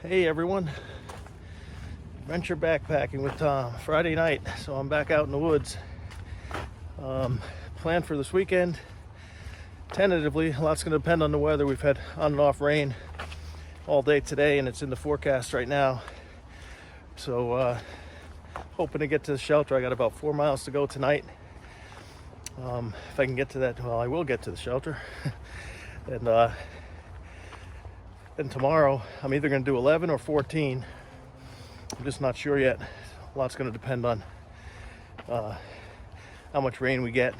Hey everyone, adventure backpacking with Tom. Friday night, so I'm back out in the woods. Plan for this weekend, tentatively, a lot's going to depend on the weather. We've had on and off rain all day today and it's in the forecast right now. So hoping to get to the shelter. I got about 4 miles to go tonight. If I can get to that, well, I will get to the shelter. And tomorrow, I'm either going to do 11 or 14. I'm just not sure yet. A lot's going to depend on how much rain we get,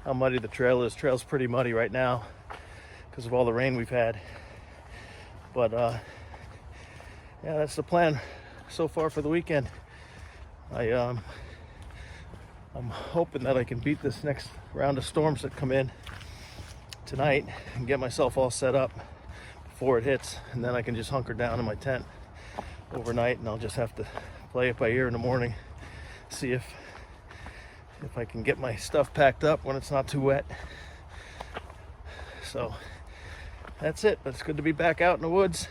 how muddy the trail is. Trail's pretty muddy right now because of all the rain we've had. But yeah, that's the plan so far for the weekend. I'm hoping that I can beat this next round of storms that come in tonight and get myself all set up before it hits, and then I can just hunker down in my tent overnight, and I'll just have to play it by ear in the morning, see if I can get my stuff packed up when it's not too wet. So that's it, but it's good to be back out in the woods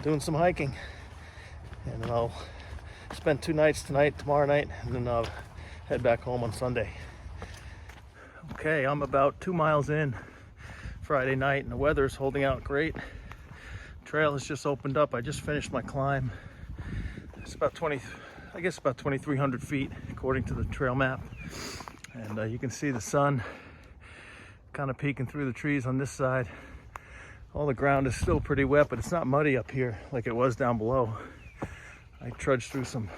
doing some hiking, and then I'll spend 2 nights tonight, tomorrow night, and then I'll head back home on Sunday. Okay, I'm about 2 miles in Friday night and the weather's holding out great. Trail has just opened up. I just finished my climb. It's about 2,300 feet according to the trail map, and you can see the sun kind of peeking through the trees on this side. All the ground is still pretty wet, but it's not muddy up here like it was down below. I trudged through some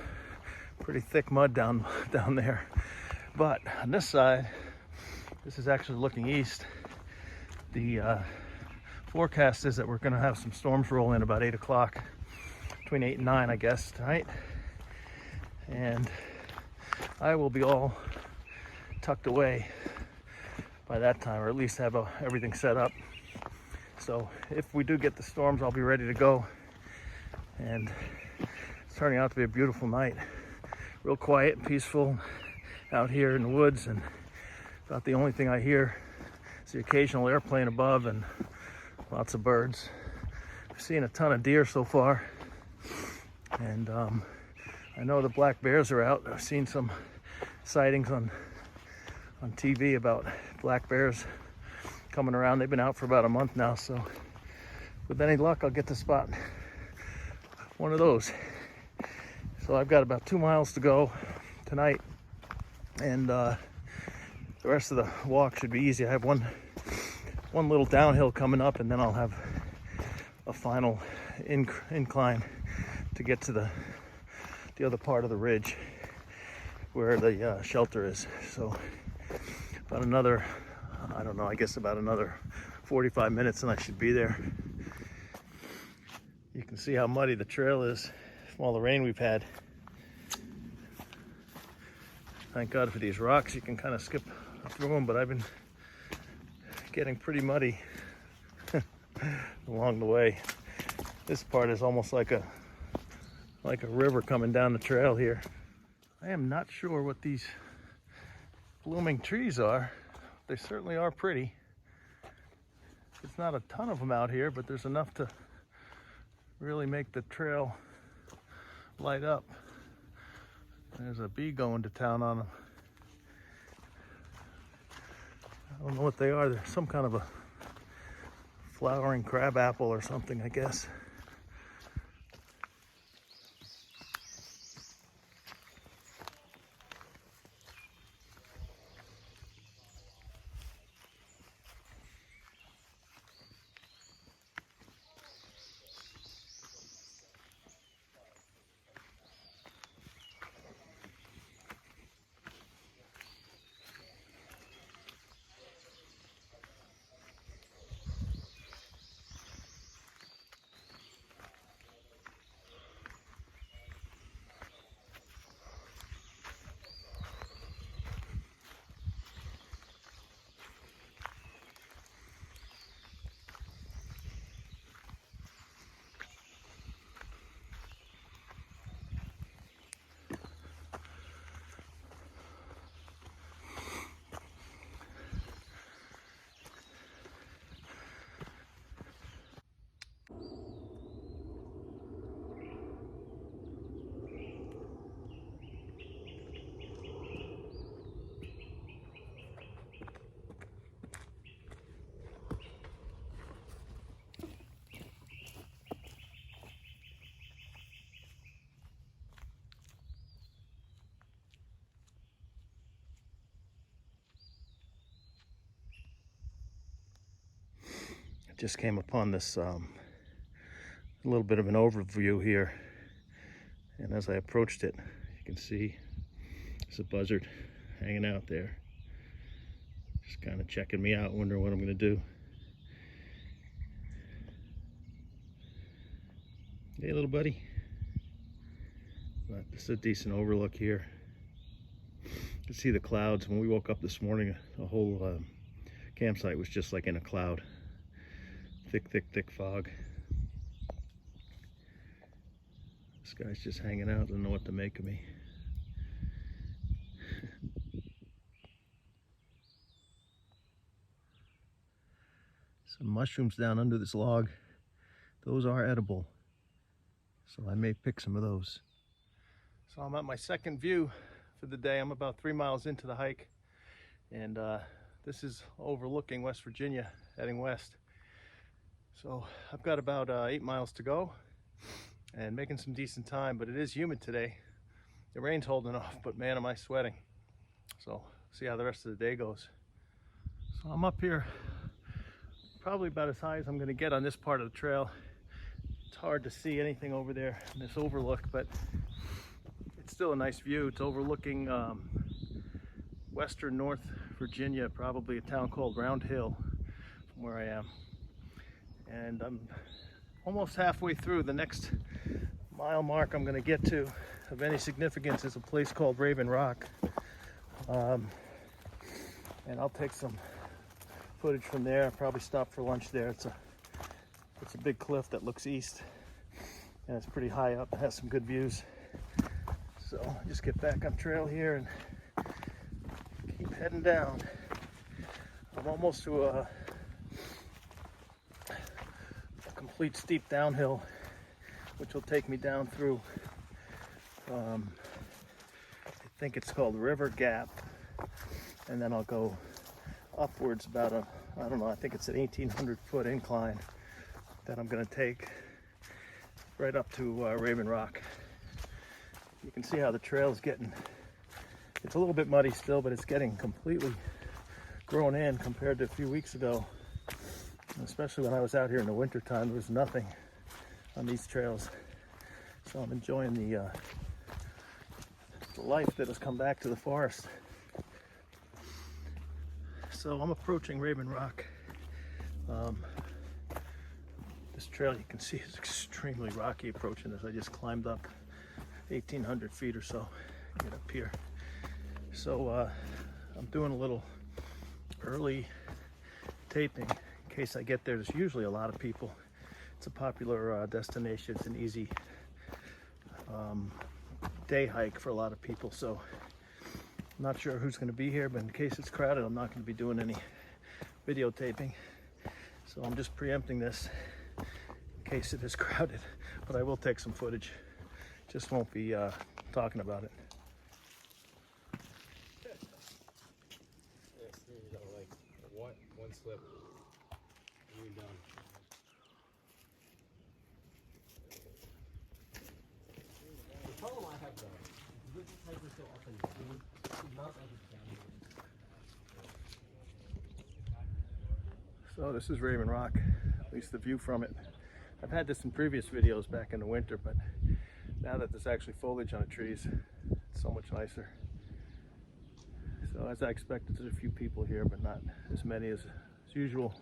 pretty thick mud down there, but on this side, this is actually looking east. The forecast is that we're going to have some storms roll in about 8 o'clock, between 8 and 9, I guess, tonight. And I will be all tucked away by that time, or at least have everything set up. So if we do get the storms, I'll be ready to go. And it's turning out to be a beautiful night. Real quiet and peaceful out here in the woods, and about the only thing I hear is the occasional airplane above and lots of birds. I've seen a ton of deer so far, and I know the black bears are out. I've seen some sightings on TV about black bears coming around. They've been out for about a month now, so with any luck I'll get to spot one of those. So I've got about 2 miles to go tonight, and the rest of the walk should be easy. I have one little downhill coming up, and then I'll have a final incline to get to the other part of the ridge where the shelter is. So about another, I don't know, I guess about another 45 minutes and I should be there. You can see how muddy the trail is from all the rain we've had. Thank God for these rocks. You can kind of skip through them, but I've been getting pretty muddy along the way. This part is almost like a river coming down the trail here. I am not sure what these blooming trees are. They certainly are pretty. There's not a ton of them out here, but there's enough to really make the trail light up. There's a bee going to town on them. I don't know what they are. They're some kind of a flowering crab apple or something, I guess. just came upon this a little bit of an overview here, and as I approached it, you can see there's a buzzard hanging out there, just kind of checking me out, wondering what I'm going to do. Hey, little buddy. But this is a decent overlook here. You can see the clouds. When we woke up this morning, the whole campsite was just like in a cloud. Thick fog. This guy's just hanging out, doesn't know what to make of me. Some mushrooms down under this log. Those are edible, so I may pick some of those. So I'm at my second view for the day. I'm about 3 miles into the hike, and this is overlooking West Virginia, heading west. So I've got about 8 miles to go and making some decent time, but it is humid today. The rain's holding off, but man, am I sweating. So see how the rest of the day goes. So I'm up here probably about as high as I'm going to get on this part of the trail. It's hard to see anything over there in this overlook, but it's still a nice view. It's overlooking western North Virginia, probably a town called Round Hill from where I am. And I'm almost halfway through. The next mile mark I'm going to get to of any significance is a place called Raven Rock. And I'll take some footage from there. I'll probably stop for lunch there. It's a big cliff that looks east, and it's pretty high up. It has some good views. So I'll just get back on trail here and keep heading down. I'm almost to a complete steep downhill, which will take me down through I think it's called River Gap, and then I'll go upwards about I don't know, I think it's an 1,800-foot incline that I'm going to take right up to Raven Rock. You can see how the trail is getting, it's a little bit muddy still, but it's getting completely grown in compared to a few weeks ago. Especially when I was out here in the winter time, there was nothing on these trails. So I'm enjoying the life that has come back to the forest. So I'm approaching Raven Rock. This trail, you can see, is extremely rocky approaching this. I just climbed up 1,800 feet or so to get up here. So I'm doing a little early taping in case I get there. There's usually a lot of people. It's a popular destination. It's an easy day hike for a lot of people. So I'm not sure who's going to be here, but in case it's crowded, I'm not going to be doing any videotaping. So I'm just preempting this in case it is crowded, but I will take some footage. Just won't be talking about it. One slip, you're done. The problem I have though, this type is so up and down, not up and down. So this is Raven Rock, at least the view from it. I've had this in previous videos back in the winter, but now that there's actually foliage on the trees, it's so much nicer. So as I expected, there's a few people here, but not as many as usual.